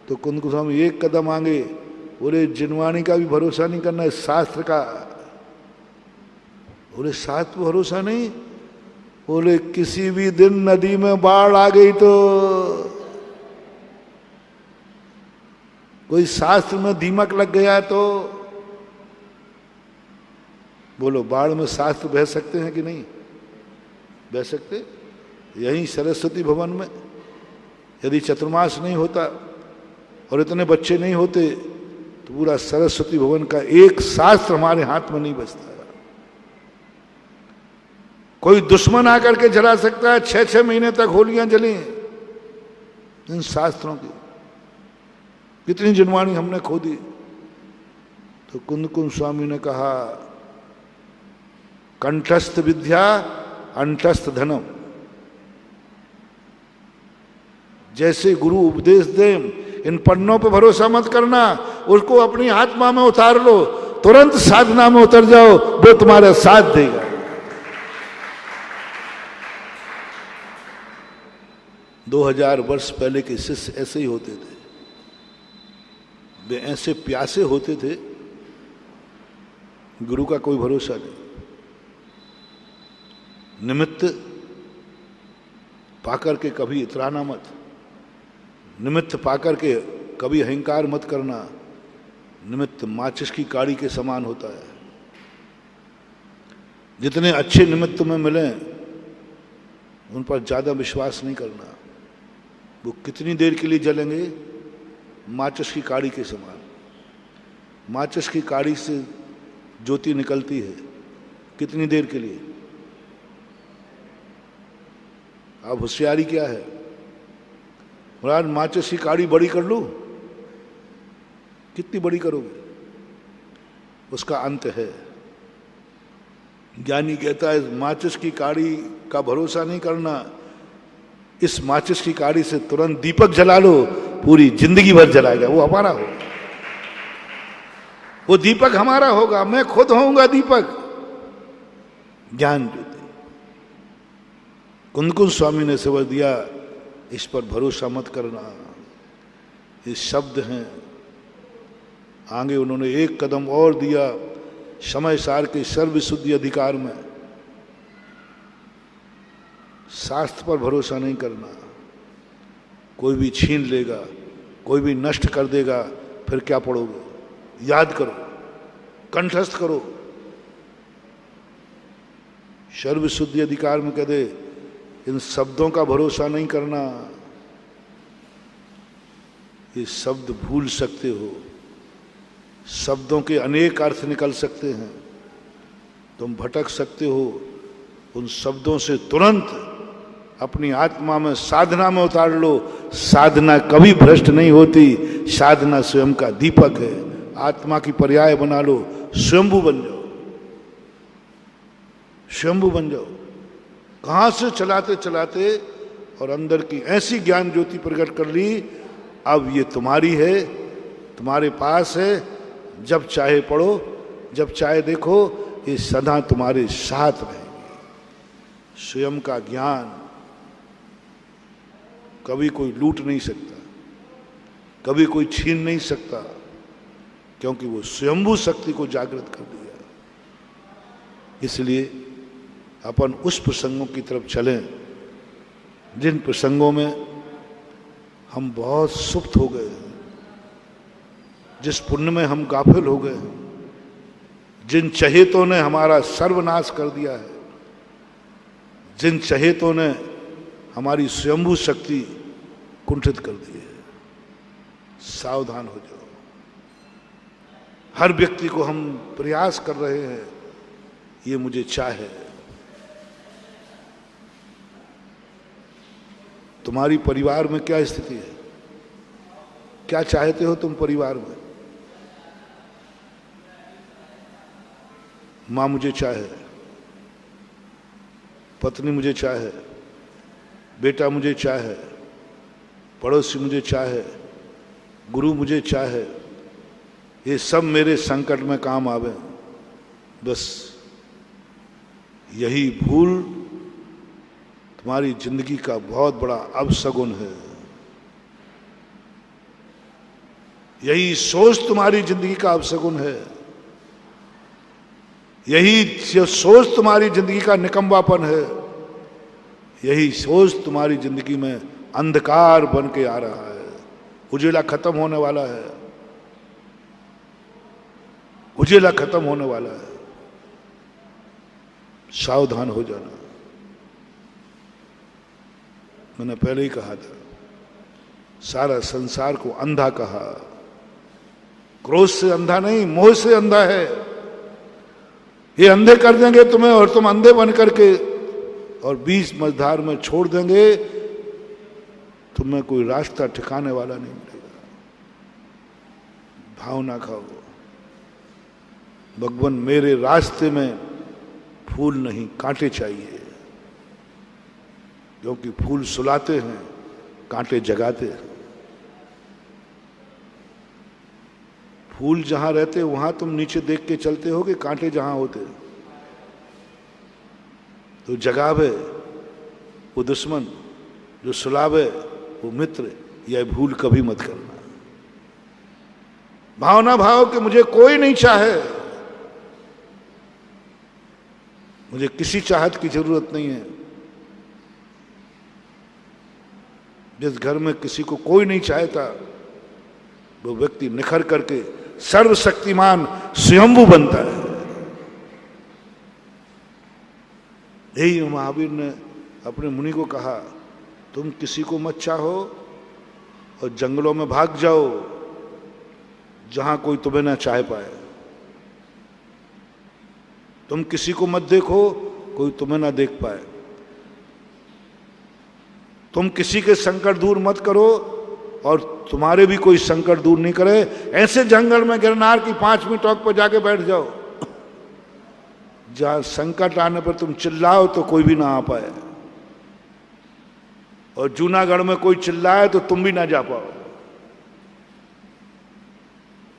तो कुंदकुंज स्वामी एक कदम आगे बोले, जिनवाणी का भी भरोसा नहीं करना है, शास्त्र का। बोले शास्त्र भरोसा नहीं? बोले किसी भी दिन नदी में बाढ़ आ गई तो कोई शास्त्र में दीमक लग गया तो बोलो बाढ़ में शास्त्र बह सकते हैं कि नहीं बह सकते? यहीं सरस्वती भवन में यदि चतुर्मास नहीं होता और इतने बच्चे नहीं होते तो पूरा सरस्वती भवन का एक शास्त्र हमारे हाथ में नहीं बचता। कोई दुश्मन आकर के जला सकता है, 6-6 महीने तक होलियां जली इन शास्त्रों की। कितनी जिनवाणी हमने खो दी। तो कुंदकुंज स्वामी ने कहा कंठस्थ विद्या अंतस्थ धनम। जैसे गुरु उपदेश दें, इन पन्नों पे भरोसा मत करना, उसको अपनी आत्मा में उतार लो, तुरंत साधना में उतर जाओ, वो तुम्हारा साथ देगा। दो 2000 वर्ष पहले के शिष्य ऐसे ही होते थे, वे ऐसे प्यासे होते थे, गुरु का कोई भरोसा नहीं। निमित्त पाकर के कभी इतराना मत, निमित्त पाकर के कभी अहंकार मत करना। निमित्त माचिस की काड़ी के समान होता है। जितने अच्छे निमित्त तुम्हें मिले उन पर ज्यादा विश्वास नहीं करना। वो कितनी देर के लिए जलेंगे? माचिस की काड़ी के समान। माचिस की काड़ी से ज्योति निकलती है, कितनी देर के लिए? अब होशियारी क्या है? महाराज माचिस की काड़ी बड़ी कर लूं, कितनी बड़ी करोगे? उसका अंत है। ज्ञानी कहता है माचिस की काड़ी का भरोसा नहीं करना, इस माचिस की काड़ी से तुरंत दीपक जला लो, पूरी जिंदगी भर जलाएगा, वो हमारा होगा, वो दीपक हमारा होगा, मैं खुद होऊंगा दीपक। ज्ञान ज्योति। कुंदकुंज स्वामी ने समझ दिया, इस पर भरोसा मत करना, ये शब्द हैं। आगे उन्होंने एक कदम और दिया समय सार के सर्वशुद्धि अधिकार में। शास्त्र पर भरोसा नहीं करना, कोई भी छीन लेगा, कोई भी नष्ट कर देगा, फिर क्या पढ़ोगे? याद करो, कंठस्थ करो। सर्वशुद्धि अधिकार में कह दे इन शब्दों का भरोसा नहीं करना, ये शब्द भूल सकते हो, शब्दों के अनेक अर्थ निकल सकते हैं, तुम भटक सकते हो। उन शब्दों से तुरंत अपनी आत्मा में साधना में उतार लो। साधना कभी भ्रष्ट नहीं होती, साधना स्वयं का दीपक है। आत्मा की पर्याय बना लो, स्वयंभू बन जाओ, स्वयंभू बन जाओ। कहां से चलाते चलाते और अंदर की ऐसी ज्ञान ज्योति प्रकट कर ली, अब ये तुम्हारी है, तुम्हारे पास है। जब चाहे पढ़ो, जब चाहे देखो, ये सदा तुम्हारे साथ रहेगी। स्वयं का ज्ञान कभी कोई लूट नहीं सकता, कभी कोई छीन नहीं सकता, क्योंकि वो स्वयंभू शक्ति को जागृत कर दिया। इसलिए अपन उस प्रसंगों की तरफ चलें जिन प्रसंगों में हम बहुत सुप्त हो गए, जिस पुण्य में हम गाफिल हो गए, जिन चहेतों ने हमारा सर्वनाश कर दिया है, जिन चहेतों ने हमारी स्वयंभू शक्ति कुंठित कर दी है। सावधान हो जाओ। हर व्यक्ति को हम प्रयास कर रहे हैं, ये मुझे चाहे। तुम्हारी परिवार में क्या स्थिति है? क्या चाहते हो तुम परिवार में? मां मुझे चाहे, पत्नी मुझे चाहे, बेटा मुझे चाहे, पड़ोसी मुझे चाहे, गुरु मुझे चाहे, ये सब मेरे संकट में काम आवे। बस यही भूल तुम्हारी जिंदगी का बहुत बड़ा अपशगुन है। यही सोच तुम्हारी जिंदगी का अपशगुन है। यही जो सोच तुम्हारी जिंदगी का निकम्बापन है, यही सोच तुम्हारी जिंदगी में अंधकार बन के आ रहा है। उजेला खत्म होने वाला है, उजेला खत्म होने वाला है। सावधान हो जाना। मैंने पहले ही कहा था, सारा संसार को अंधा कहा। क्रोध से अंधा नहीं, मोह से अंधा है। ये अंधे कर देंगे तुम्हें और तुम अंधे बन करके और बीच मझधार में छोड़ देंगे, तुम्हें कोई रास्ता ठिकाने वाला नहीं मिलेगा। भाव ना खाओ, भगवान मेरे रास्ते में फूल नहीं कांटे चाहिए, क्योंकि फूल सुलाते हैं, कांटे जगाते हैं। फूल जहां रहते वहां तुम नीचे देख के चलते हो कि कांटे जहां होते, तो जगावे वो दुश्मन, जो सुलावे वो मित्र, यह भूल कभी मत करना। भावना भाव कि मुझे कोई नहीं चाहे, मुझे किसी चाहत की जरूरत नहीं है। जिस घर में किसी को कोई नहीं चाहता, वो व्यक्ति निखर करके सर्वशक्तिमान स्वयंभू बनता है। यही महावीर ने अपने मुनि को कहा, तुम किसी को मत चाहो और जंगलों में भाग जाओ जहां कोई तुम्हें ना चाह पाए। तुम किसी को मत देखो, कोई तुम्हें ना देख पाए। तुम किसी के संकट दूर मत करो और तुम्हारे भी कोई संकट दूर नहीं करे। ऐसे जंगल में गिरनार की 5वीं टॉक पर जाके बैठ जाओ जहां संकट आने पर तुम चिल्लाओ तो कोई भी ना आ पाए, और जूनागढ़ में कोई चिल्लाए तो तुम भी ना जा पाओ,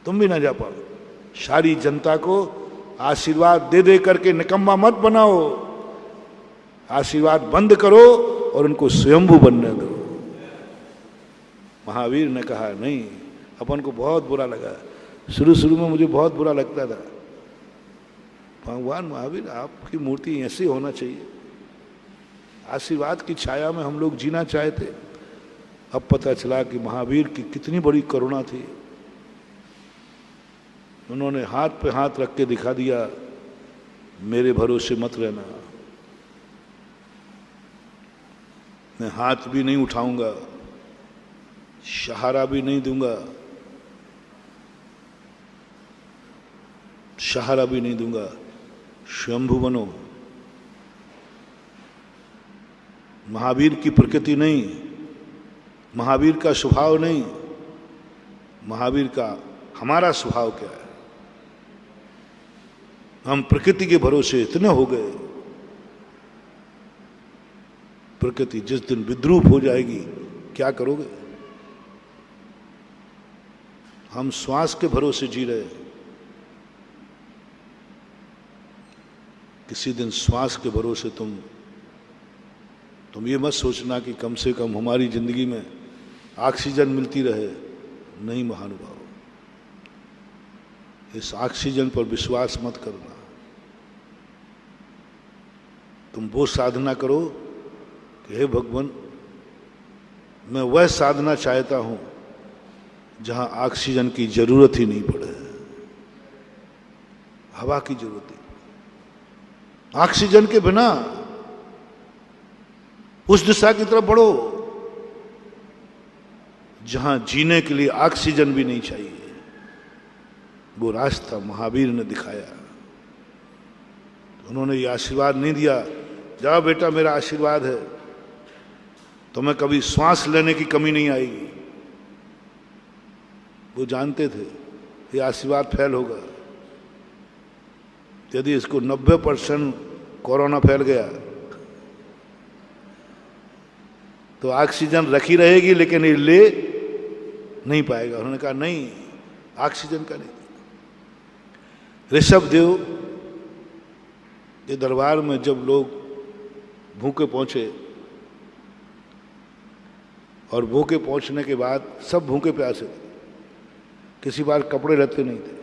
तुम भी ना जा पाओ। सारी जनता को आशीर्वाद दे दे करके निकम्मा मत बनाओ, आशीर्वाद बंद करो और उनको स्वयंभू बनने दो। महावीर ने कहा नहीं, अपन को बहुत बुरा लगा। शुरू शुरू में मुझे बहुत बुरा लगता था, भगवान महावीर आपकी मूर्ति ऐसी होना चाहिए। आशीर्वाद की छाया में हम लोग जीना चाहते। अब पता चला कि महावीर की कितनी बड़ी करुणा थी। उन्होंने हाथ पे हाथ रख के दिखा दिया, मेरे भरोसे मत रहना, मैं हाथ भी नहीं उठाऊंगा, सहारा भी नहीं दूंगा, सहारा भी नहीं दूंगा, स्वयंभू बनो। महावीर की प्रकृति नहीं, महावीर का स्वभाव नहीं, महावीर का हमारा स्वभाव क्या है। हम प्रकृति के भरोसे इतने हो गए, प्रकृति जिस दिन विद्रूप हो जाएगी क्या करोगे। हम श्वास के भरोसे जी रहे, किसी दिन श्वास के भरोसे तुम ये मत सोचना कि कम से कम हमारी जिंदगी में ऑक्सीजन मिलती रहे। नहीं महानुभाव, इस ऑक्सीजन पर विश्वास मत करना। तुम वो साधना करो कि हे भगवान, मैं वह साधना चाहता हूं जहां ऑक्सीजन की जरूरत ही नहीं पड़े, हवा की जरूरत नहीं। ऑक्सीजन के बिना उस दिशा की तरफ बढ़ो जहां जीने के लिए ऑक्सीजन भी नहीं चाहिए। वो रास्ता महावीर ने दिखाया। उन्होंने ये आशीर्वाद नहीं दिया, जाओ बेटा मेरा आशीर्वाद है, तुम्हें कभी श्वास लेने की कमी नहीं आएगी। वो जानते थे ये आशीर्वाद फैल होगा। यदि इसको 90% कोरोना फैल गया तो ऑक्सीजन रखी रहेगी, लेकिन ये ले नहीं पाएगा। उन्होंने कहा नहीं, ऑक्सीजन का नहीं। ऋषभ देव के दरबार में जब लोग भूखे पहुंचे, और भूखे पहुंचने के बाद सब भूखे प्यासे थे, किसी बार कपड़े लत्ते नहीं थे।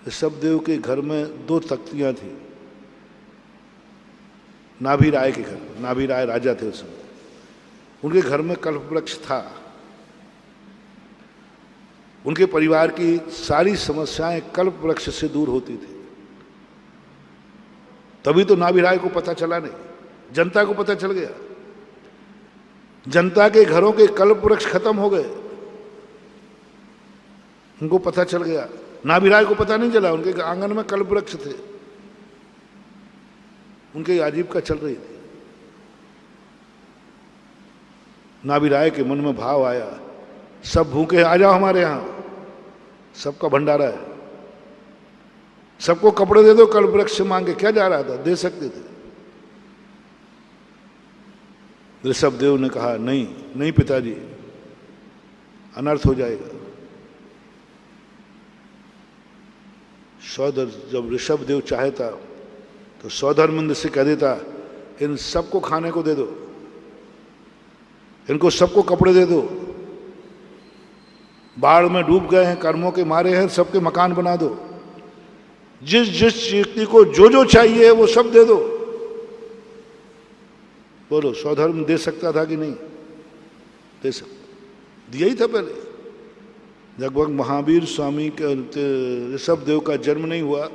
ऋषभ देव के घर में 2 तख्तियां थी, नाभि राय के घर। नाभि राय राजा थे उस समय। उनके घर में कल्प वृक्ष था। उनके परिवार की सारी समस्याएं कल्प वृक्ष से दूर होती थी। तभी तो नाभि राय को पता चला नहीं, जनता को पता चल गया। जनता के घरों के कल्प वृक्ष खत्म हो गए, उनको पता चल गया। नाभि राय को पता नहीं चला, उनके आंगन में कल्प वृक्ष थे, उनके आजीविका चल रही थी। नाभि राय के मन में भाव आया, सब भूखे आ जाओ हमारे यहां, सबका भंडारा है। सबको कपड़े दे दो, कल वृक्ष से मांगे क्या जा रहा था, दे सकते थे। ऋषभदेव ने कहा नहीं नहीं पिताजी, अनर्थ हो जाएगा। सौधर जब ऋषभदेव चाहता तो सौधर्मिंद से कह देता इन सबको खाने को दे दो, इनको सबको कपड़े दे दो, बाढ़ में डूब गए हैं, कर्मों के मारे हैं, सबके मकान बना दो, जिस जिस व्यक्ति को जो जो चाहिए वो सब दे दो। बोलो सौधर्म दे सकता था कि नहीं दे सकता? दिया ही था पहले। लगभग महावीर स्वामी के ऋषभदेव का जन्म नहीं हुआ,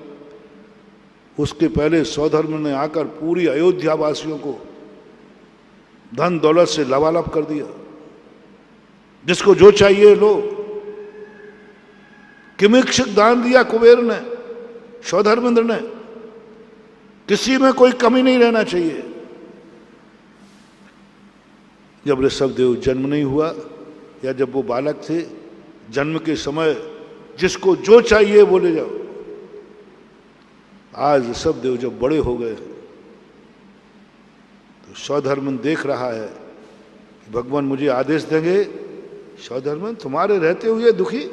उसके पहले सौधर्म ने आकर पूरी अयोध्या वासियों को धन दौलत से लबालब कर दिया, जिसको जो चाहिए लो। किमिक्षक दान दिया कुबेर ने, सौधर्मेंद्र ने, किसी में कोई कमी नहीं रहना चाहिए। जब ऋषभदेव जन्म नहीं हुआ या जब वो बालक थे, जन्म के समय जिसको जो चाहिए वो ले जाओ। आज ऋषभदेव जब बड़े हो गए तो सौधर्मन देख रहा है कि भगवान मुझे आदेश देंगे, सौधर्मन तुम्हारे रहते हुए दुखी,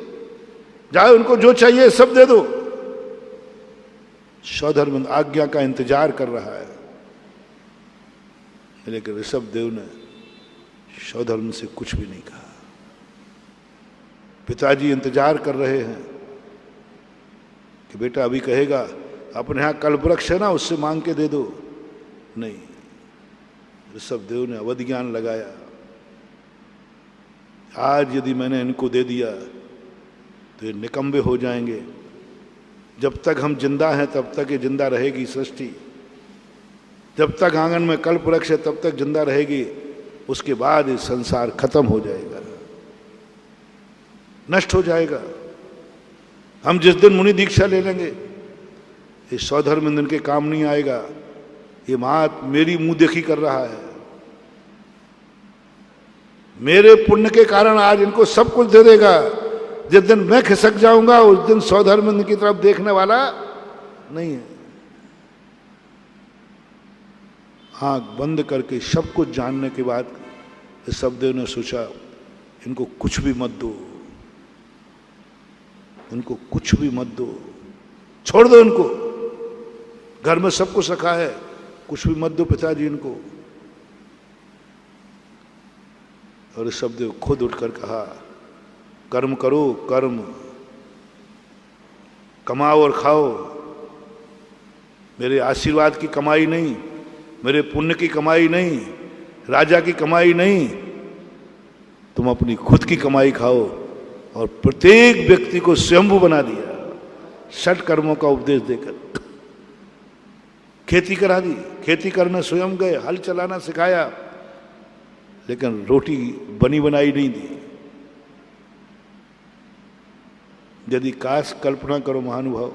जाओ उनको जो चाहिए सब दे दो। सौधर्मन आज्ञा का इंतजार कर रहा है, लेकिन ऋषभदेव ने सौधर्म से कुछ भी नहीं कहा। पिताजी इंतजार कर रहे हैं कि बेटा अभी कहेगा अपने यहां कल्पवृक्ष है ना, उससे मांग के दे दो। नहीं, ऋषभदेव ने अवधि ज्ञान लगाया, आज यदि मैंने इनको दे दिया तो ये निकम्बे हो जाएंगे। जब तक हम जिंदा हैं तब तक ये जिंदा रहेगी सृष्टि, जब तक आंगन में कल्पवृक्ष है तब तक जिंदा रहेगी, उसके बाद ये संसार खत्म हो जाएगा, नष्ट हो जाएगा। हम जिस दिन मुनि दीक्षा ले लेंगे ये सौधर्म के काम नहीं आएगा। ये मात मेरी मुंह देखी कर रहा है, मेरे पुण्य के कारण आज इनको सब कुछ दे देगा। जिस दिन मैं खिसक जाऊंगा उस दिन सौधर्म की तरफ देखने वाला नहीं है। आंख बंद करके सब कुछ जानने के बाद ऋषभदेव ने सोचा इनको कुछ भी मत दो, इनको कुछ भी मत दो, छोड़ दो इनको, घर में सब कुछ रखा है, कुछ भी मत दो पिताजी इनको। और ऋषभदेव खुद उठकर कहा कर्म करो, कर्म कमाओ और खाओ, मेरे आशीर्वाद की कमाई नहीं, मेरे पुण्य की कमाई नहीं, राजा की कमाई नहीं, तुम अपनी खुद की कमाई खाओ। और प्रत्येक व्यक्ति को स्वयंभू बना दिया, 6 कर्मों का उपदेश देकर खेती करा दी। खेती करना स्वयं गए, हल चलाना सिखाया, लेकिन रोटी बनी बनाई नहीं दी। यदि काश कल्पना करो महानुभाव,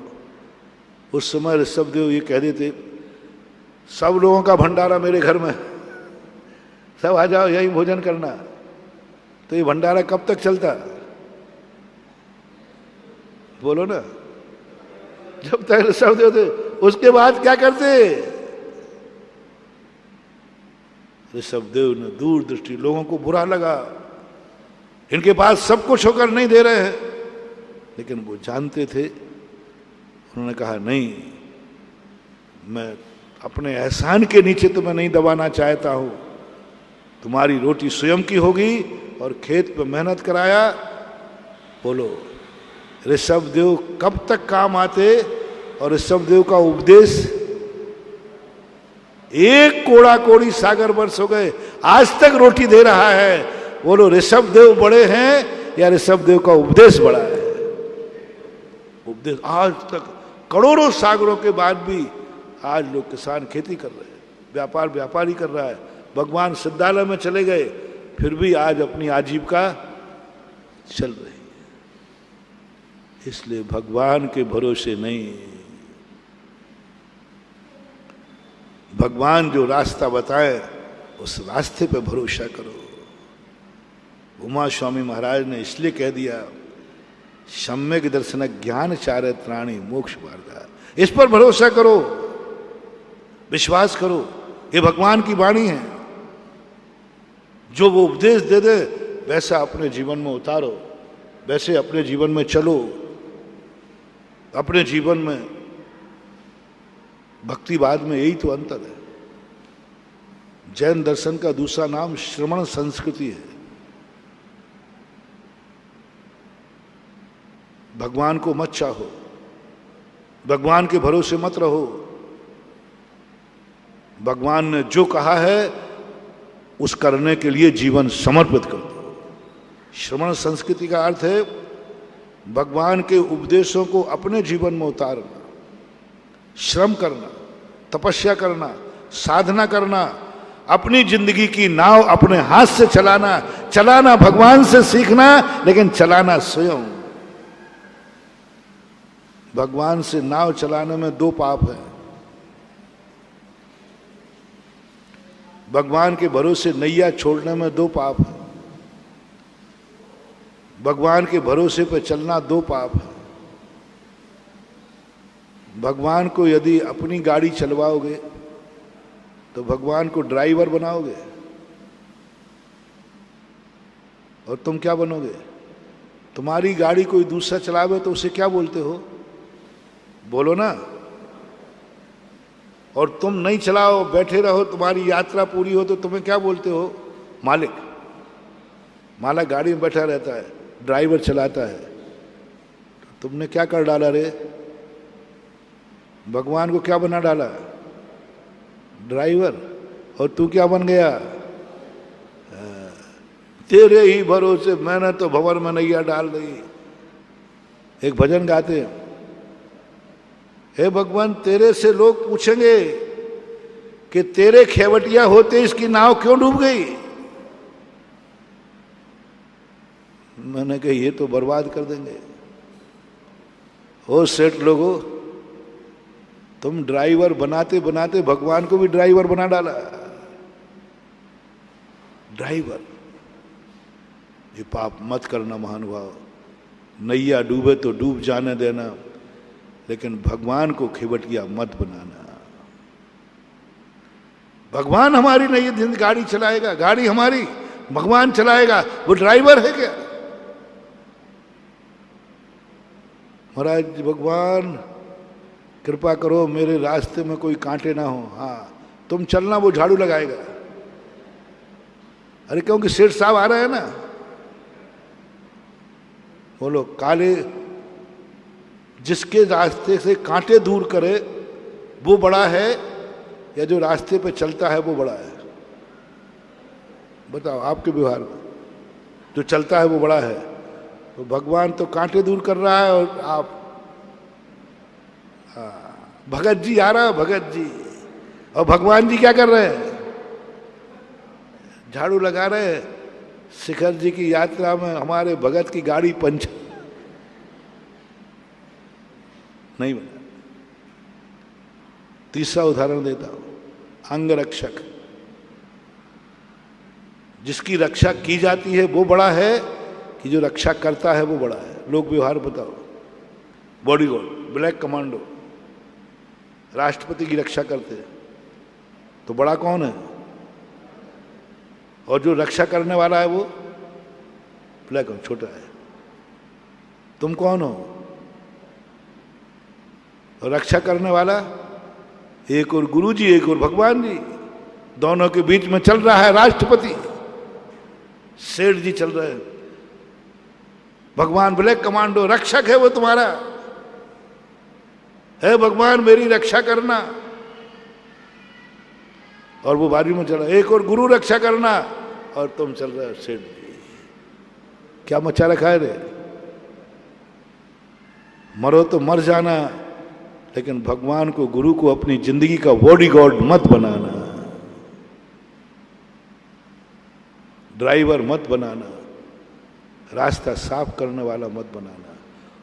उस समय ऋषभदेव ये कह देते सब लोगों का भंडारा मेरे घर में, सब आ जाओ यही भोजन करना, तो ये भंडारा कब तक चलता? बोलो ना, जब तक ऋषभदेव थे। उसके बाद क्या करते? ऋषभदेव ने दूरदृष्टि, लोगों को बुरा लगा इनके पास सब कुछ होकर नहीं दे रहे हैं, लेकिन वो जानते थे। उन्होंने कहा नहीं, मैं अपने एहसान के नीचे तुम्हें नहीं दबाना चाहता हूं, तुम्हारी रोटी स्वयं की होगी। और खेत पे मेहनत कराया। बोलो ऋषभदेव कब तक काम आते? और ऋषभदेव का उपदेश, एक कोड़ा कोड़ी सागर वर्ष हो गए, आज तक रोटी दे रहा है। बोलो ऋषभदेव बड़े हैं या ऋषभदेव का उपदेश बड़ा है? उपदेश आज तक करोड़ों सागरों के बाद भी आज लोग किसान खेती कर रहे हैं, व्यापार व्यापारी कर रहा है, भगवान सिद्धालय में चले गए फिर भी आज अपनी आजीविका चल रही है। इसलिए भगवान के भरोसे नहीं, भगवान जो रास्ता बताए उस रास्ते पे भरोसा करो। उमा स्वामी महाराज ने इसलिए कह दिया सम्यक दर्शन ज्ञान चारे त्राणी मोक्ष मार्गा। इस पर भरोसा करो, विश्वास करो, ये भगवान की वाणी है। जो वो उपदेश दे दे वैसा अपने जीवन में उतारो, वैसे अपने जीवन में चलो। अपने जीवन में भक्तिवाद में यही तो अंतर है। जैन दर्शन का दूसरा नाम श्रमण संस्कृति है। भगवान को मत चाहो, भगवान के भरोसे मत रहो। भगवान ने जो कहा है उस करने के लिए जीवन समर्पित कर दो। श्रमण संस्कृति का अर्थ है भगवान के उपदेशों को अपने जीवन में उतारना, श्रम करना, तपस्या करना, साधना करना, अपनी जिंदगी की नाव अपने हाथ से चलाना। चलाना भगवान से सीखना, लेकिन चलाना स्वयं। भगवान से नाव चलाने में दो पाप है। भगवान के भरोसे नैया छोड़ने में दो पाप है। भगवान के भरोसे पर चलना दो पाप है। भगवान को यदि अपनी गाड़ी चलवाओगे तो भगवान को ड्राइवर बनाओगे, और तुम क्या बनोगे? तुम्हारी गाड़ी कोई दूसरा चलावे तो उसे क्या बोलते हो? बोलो ना। और तुम नहीं चलाओ, बैठे रहो, तुम्हारी यात्रा पूरी हो तो तुम्हें क्या बोलते हो? मालिक। मालिक गाड़ी में बैठा रहता है, ड्राइवर चलाता है। तो तुमने क्या कर डाला रे? भगवान को क्या बना डाला? ड्राइवर। और तू क्या बन गया? तेरे ही भरोसे मैंने तो भंवर में नैया डाल दी। एक भजन गाते हैं, हे भगवान तेरे से लोग पूछेंगे कि तेरे खेवटिया होते इसकी नाव क्यों डूब गई। मैंने कहा ये तो बर्बाद कर देंगे। ओ सेठ लोगों, तुम ड्राइवर बनाते बनाते भगवान को भी ड्राइवर बना डाला। ड्राइवर, ये पाप मत करना महानुभाव। नैया डूबे तो डूब जाने देना, लेकिन भगवान को खेवटिया मत बनाना। भगवान हमारी नहीं गाड़ी चलाएगा, गाड़ी हमारी, भगवान चलाएगा। वो ड्राइवर है क्या? महाराज भगवान कृपा करो मेरे रास्ते में कोई कांटे ना हो। हाँ तुम चलना, वो झाड़ू लगाएगा। अरे क्योंकि सेठ साहब आ रहे हैं ना। बोलो, काले जिसके रास्ते से कांटे दूर करे वो बड़ा है, या जो रास्ते पे चलता है वो बड़ा है? बताओ आपके व्यवहार में। जो चलता है वो बड़ा है। तो भगवान तो कांटे दूर कर रहा है, और आप भगत जी आ रहा है, भगत जी। और भगवान जी क्या कर रहे हैं? झाड़ू लगा रहे हैं। शिखर जी की यात्रा में हमारे भगत की गाड़ी पंचर नहीं बना। तीसरा उदाहरण देता हूं, अंगरक्षक। जिसकी रक्षा की जाती है वो बड़ा है, कि जो रक्षा करता है वो बड़ा है? लोग व्यवहार बताओ। बॉडीगार्ड, ब्लैक कमांडो, राष्ट्रपति की रक्षा करते हैं, तो बड़ा कौन है? और जो रक्षा करने वाला है वो ब्लैक, छोटा है। तुम कौन हो? और रक्षा करने वाला एक और गुरु जी, एक और भगवान जी। दोनों के बीच में चल रहा है राष्ट्रपति, सेठ जी चल रहे हैं। भगवान ब्लैक कमांडो, रक्षक है वो तुम्हारा। है भगवान मेरी रक्षा करना, और वो बारी में चला। एक और गुरु रक्षा करना, और तुम चल रहे हो सेठ जी। क्या मचा रखा है रे? मरो तो मर जाना, लेकिन भगवान को, गुरु को अपनी जिंदगी का बॉडीगार्ड मत बनाना, ड्राइवर मत बनाना, रास्ता साफ करने वाला मत बनाना।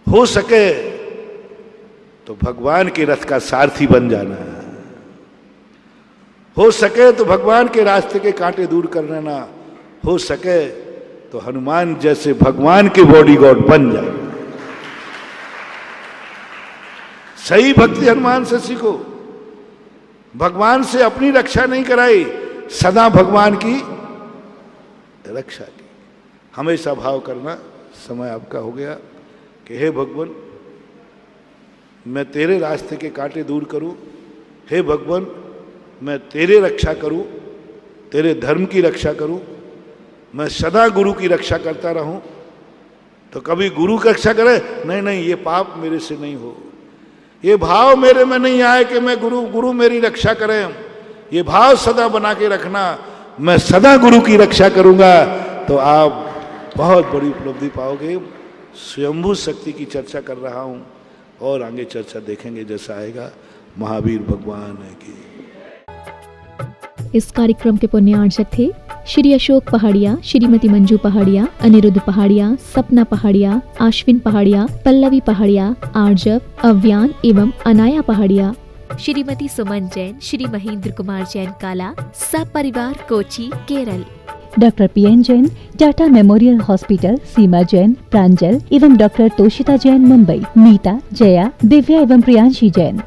हो सके तो भगवान के रथ का सारथी बन जाना। हो सके तो भगवान के रास्ते के कांटे दूर कर लेना। हो सके तो हनुमान जैसे भगवान के बॉडीगार्ड बन जाना। सही भक्ति हनुमान से सीखो। भगवान से अपनी रक्षा नहीं कराई, सदा भगवान की रक्षा की। हमेशा भाव करना। समय आपका हो गया कि हे भगवान, मैं तेरे रास्ते के कांटे दूर करूं। हे भगवान, मैं तेरे रक्षा करूं, तेरे धर्म की रक्षा करूं। मैं सदा गुरु की रक्षा करता रहूं। तो कभी गुरु की रक्षा करे, नहीं नहीं ये पाप मेरे से नहीं हो, ये भाव मेरे में नहीं आए कि मैं गुरु मेरी रक्षा करें। ये भाव सदा बना के रखना, मैं सदा गुरु की रक्षा करूंगा, तो आप बहुत बड़ी उपलब्धि पाओगे। स्वयंभू शक्ति की चर्चा कर रहा हूं और आगे चर्चा देखेंगे जैसा आएगा। महावीर भगवान की। इस कार्यक्रम के पुण्यार्चक थे श्री अशोक पहाड़िया, श्रीमती मंजू पहाड़िया, अनिरुद्ध पहाड़िया, सपना पहाड़िया, आश्विन पहाड़िया, पल्लवी पहाड़िया, आर्जव, अव्यान एवं अनाया पहाड़िया। श्रीमती सुमन जैन, श्री महेंद्र कुमार जैन काला, सब परिवार Kochi, Kerala. Doctor P N Jain, Tata memorial hospital, Seema Jain, Pranjal एवं डॉक्टर तोशिता जैन मुंबई। नीता, जया, दिव्या एवं प्रियांशी जैन।